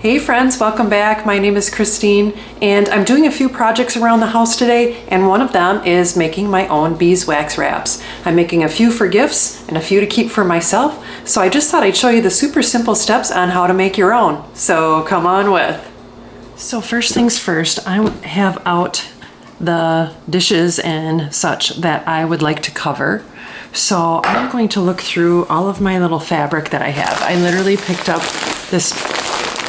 Hey friends, welcome back. My name is Christine and I'm doing a few projects around the house today, and one of them is making my own beeswax wraps. I'm making a few for gifts and a few to keep for myself, so I just thought I'd show you the super simple steps on how to make your own. So come on with. So first things first, I have out the dishes and such that I would like to cover. So I'm going to look through all of my little fabric that I have. I literally picked up this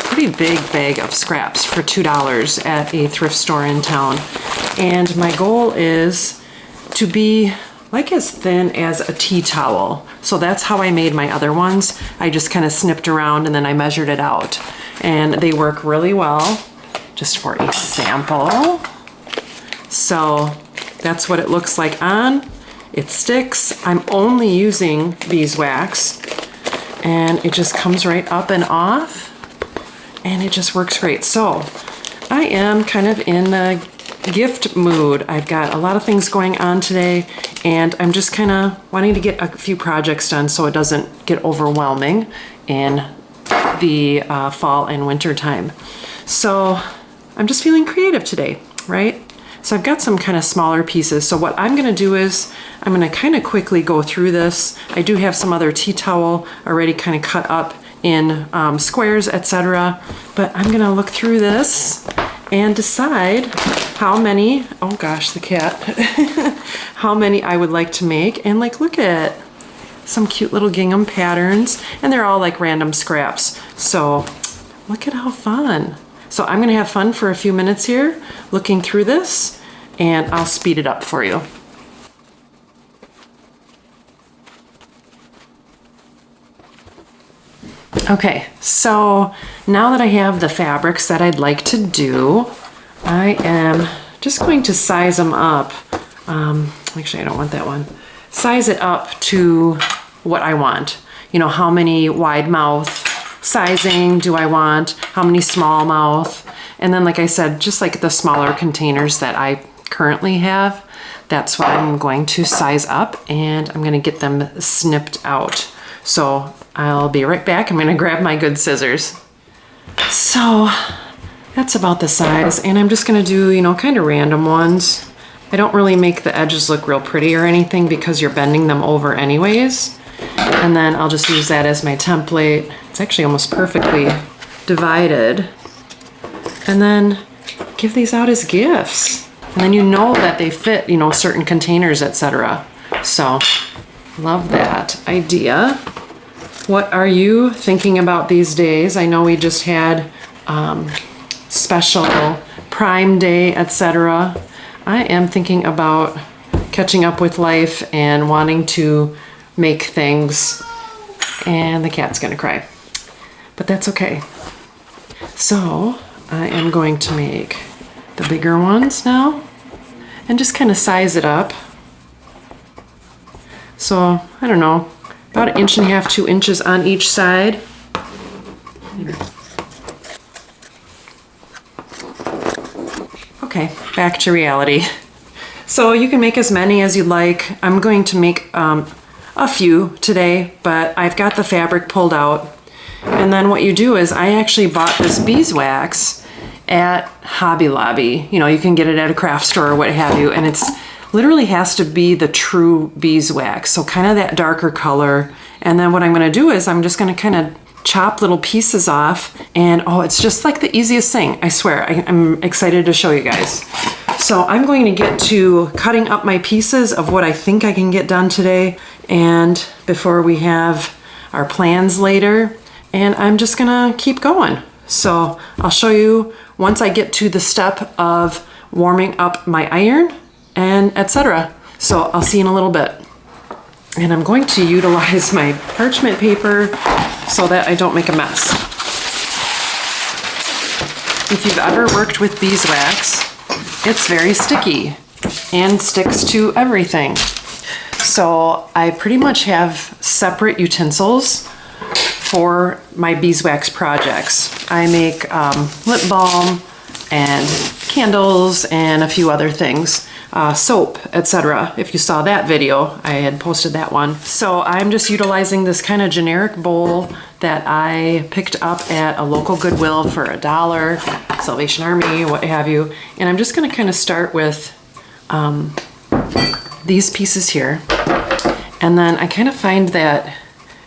pretty big bag of scraps for $2 at a thrift store in town. And my goal is to be like as thin as a tea towel. So that's how I made my other ones. I just kind of snipped around and then I measured it out. And they work really well. Just for a sample. So that's what it looks like on. It sticks. I'm only using beeswax and it just comes right up and off. And it just works great. So I am kind of in the gift mood. I've got a lot of things going on today and I'm just kind of wanting to get a few projects done so it doesn't get overwhelming in the fall and winter time. So I'm just feeling creative today, right? So I've got some kind of smaller pieces. So what I'm gonna do is I'm gonna kind of quickly go through this. I do have some other tea towel already kind of cut up in squares, etc. But I'm gonna look through this and decide how many, oh gosh, the cat, how many I would like to make. And like, look at some cute little gingham patterns, and they're all like random scraps. So look at how fun. So I'm gonna have fun for a few minutes here looking through this, and I'll speed it up for you. Okay, so now that I have the fabrics that I'd like to do, I am just going to size them up. Actually, I don't want that one. Size it up to what I want. You know, how many wide mouth sizing do I want? How many small mouth? And then, like I said, just like the smaller containers that I currently have, that's what I'm going to size up, and I'm gonna get them snipped out. So I'll be right back. I'm gonna grab my good scissors. So that's about the size, and I'm just gonna do, you know, kind of random ones. I don't really make the edges look real pretty or anything because you're bending them over anyways. And then I'll just use that as my template. It's actually almost perfectly divided. And then give these out as gifts. And then you know that they fit, you know, certain containers, etc. So love that idea. What are you thinking about these days? I know we just had special Prime Day, etc. I am thinking about catching up with life and wanting to make things, and the cat's gonna cry, but that's okay. So I am going to make the bigger ones now and just kind of size it up. So I don't know, about 1.5 inches, 2 inches on each side. Okay, back to reality. So you can make as many as you'd like. I'm going to make a few today, but I've got the fabric pulled out. And then what you do is I actually bought this beeswax at Hobby Lobby. You know, you can get it at a craft store or what have you, and it's literally has to be the true beeswax. So kind of that darker color. And then what I'm gonna do is I'm just gonna kind of chop little pieces off, and oh, it's just like the easiest thing, I swear. I'm excited to show you guys. So I'm going to get to cutting up my pieces of what I think I can get done today, and before we have our plans later, and I'm just gonna keep going. So I'll show you once I get to the step of warming up my iron and etc. So I'll see you in a little bit. And I'm going to utilize my parchment paper so that I don't make a mess. If you've ever worked with beeswax, it's very sticky and sticks to everything. So I pretty much have separate utensils for my beeswax projects. I make lip balm and candles and a few other things. soap, etc. If you saw that video, I had posted that one. So I'm just utilizing this kind of generic bowl that I picked up at a local Goodwill for $1, Salvation Army, what have you. And I'm just gonna kind of start with these pieces here. And then I kind of find that,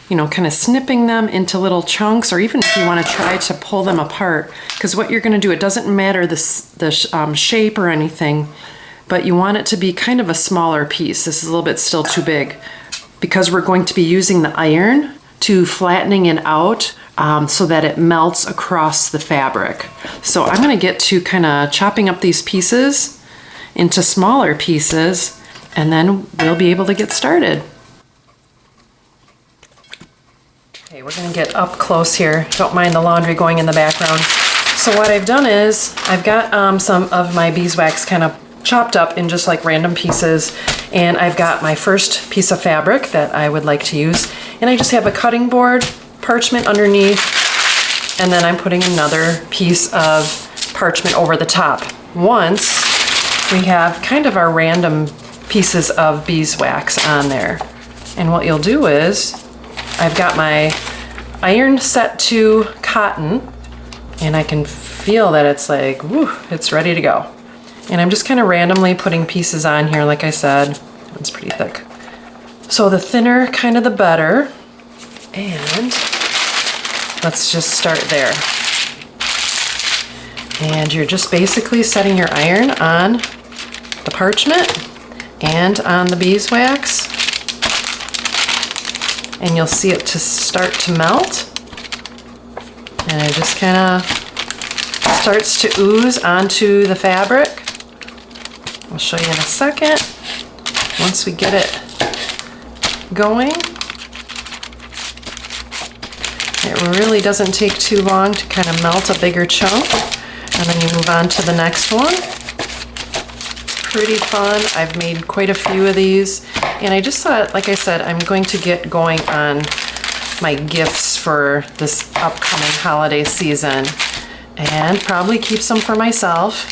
you know, kind of snipping them into little chunks, or even if you want to try to pull them apart, because what you're going to do, it doesn't matter the shape or anything, but you want it to be kind of a smaller piece. This is a little bit still too big, because we're going to be using the iron to flattening it out so that it melts across the fabric. So I'm going to get to kind of chopping up these pieces into smaller pieces, and then we'll be able to get started. Okay, we're gonna get up close here. Don't mind the laundry going in the background. So what I've done is, I've got some of my beeswax kind of chopped up in just like random pieces, and I've got my first piece of fabric that I would like to use, and I just have a cutting board, parchment underneath, and then I'm putting another piece of parchment over the top. Once we have kind of our random pieces of beeswax on there, and what you'll do is, I've got my iron set to cotton, and I can feel that it's like, woo, it's ready to go. And I'm just kind of randomly putting pieces on here, like I said. It's pretty thick. So the thinner, kind of the better. And let's just start there. And you're just basically setting your iron on the parchment and on the beeswax. And you'll see it to start to melt. And it just kind of starts to ooze onto the fabric. I'll show you in a second. Once we get it going, it really doesn't take too long to kind of melt a bigger chunk. And then you move on to the next one. Pretty fun. I've made quite a few of these. And I just thought, like I said, I'm going to get going on my gifts for this upcoming holiday season, and probably keep some for myself.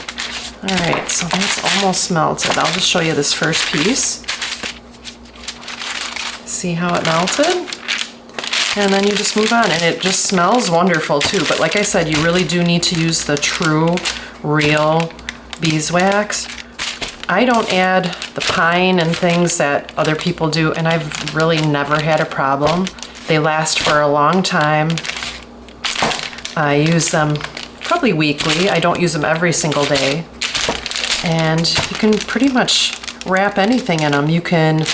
All right, so that's almost melted. I'll just show you this first piece. See how it melted? And then you just move on, and it just smells wonderful too. But like I said, you really do need to use the true, real beeswax. I don't add the pine and things that other people do, and I've really never had a problem. They last for a long time. I use them probably weekly. I don't use them every single day. And you can pretty much wrap anything in them. You can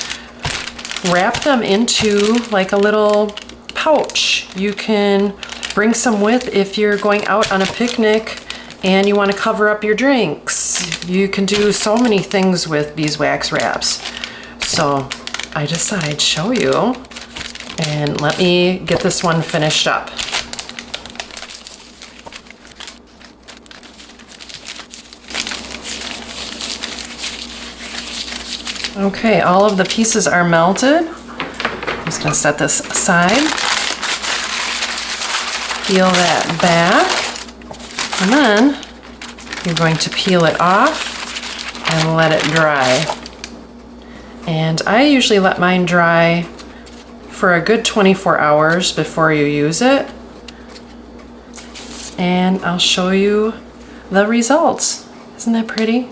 wrap them into like a little pouch. You can bring some with if you're going out on a picnic and you want to cover up your drinks. You can do so many things with beeswax wraps. So I just thought I'd show you, and let me get this one finished up. Okay, all of the pieces are melted. I'm just gonna set this aside. Peel that back. And then you're going to peel it off and let it dry. And I usually let mine dry for a good 24 hours before you use it. And I'll show you the results. Isn't that pretty?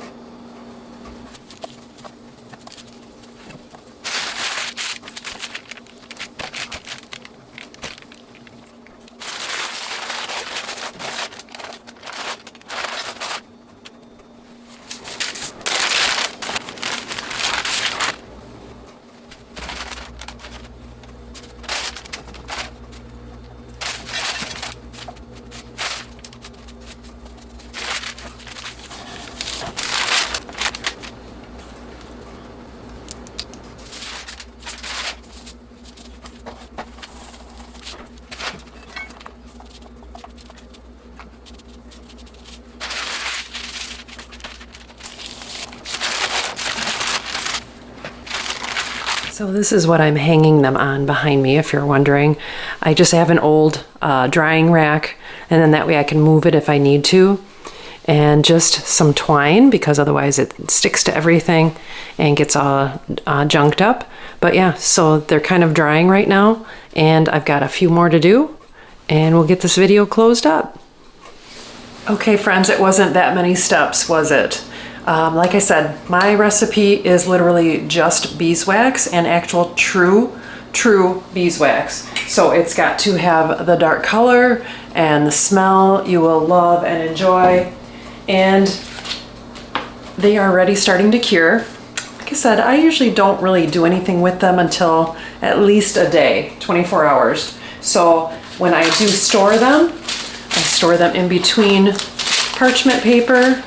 So this is what I'm hanging them on behind me, if you're wondering. I just have an old drying rack, and then that way I can move it if I need to. and just some twine, because otherwise it sticks to everything and gets all junked up. But yeah, so they're kind of drying right now, and I've got a few more to do, and we'll get this video closed up. Okay friends, it wasn't that many steps, was it? Like I said, my recipe is literally just beeswax, and actual true beeswax. So it's got to have the dark color and the smell you will love and enjoy. And they are already starting to cure. Like I said, I usually don't really do anything with them until at least a day, 24 hours. So when I do store them, I store them in between parchment paper,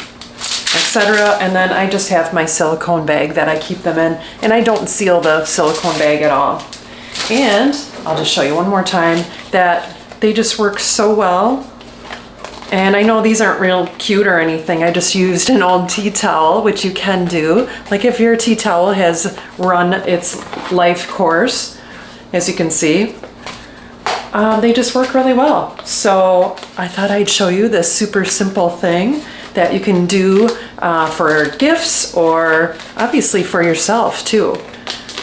etc. And then I just have my silicone bag that I keep them in, and I don't seal the silicone bag at all. And I'll just show you one more time that they just work so well. And I know these aren't real cute or anything. I just used an old tea towel, which you can do. Like if your tea towel has run its life course, as you can see, they just work really well. So I thought I'd show you this super simple thing that you can do for gifts, or obviously for yourself too.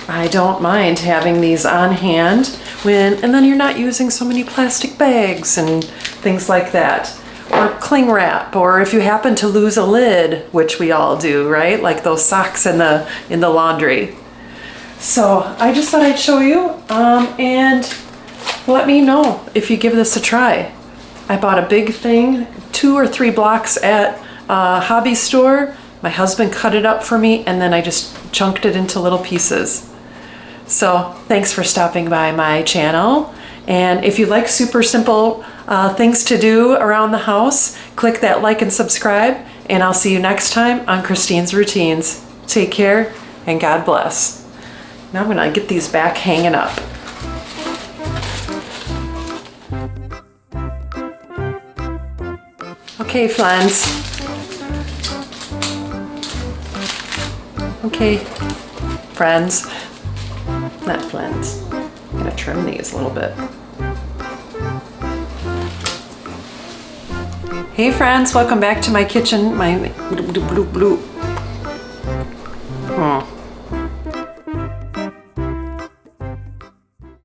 I don't mind having these on hand and then you're not using so many plastic bags and things like that. Or cling wrap, or if you happen to lose a lid, which we all do, right? Like those socks in the laundry. So I just thought I'd show you, and let me know if you give this a try. I bought a big thing, 2 or 3 blocks at a hobby store. My husband cut it up for me, and then I just chunked it into little pieces. So thanks for stopping by my channel. And if you like super simple things to do around the house, click that like and subscribe, and I'll see you next time on Christine's Routines. Take care and God bless. Now I'm gonna get these back hanging up. Okay, friends. Okay, friends. Not friends. I'm gonna trim these a little bit. Hey friends, welcome back to my kitchen.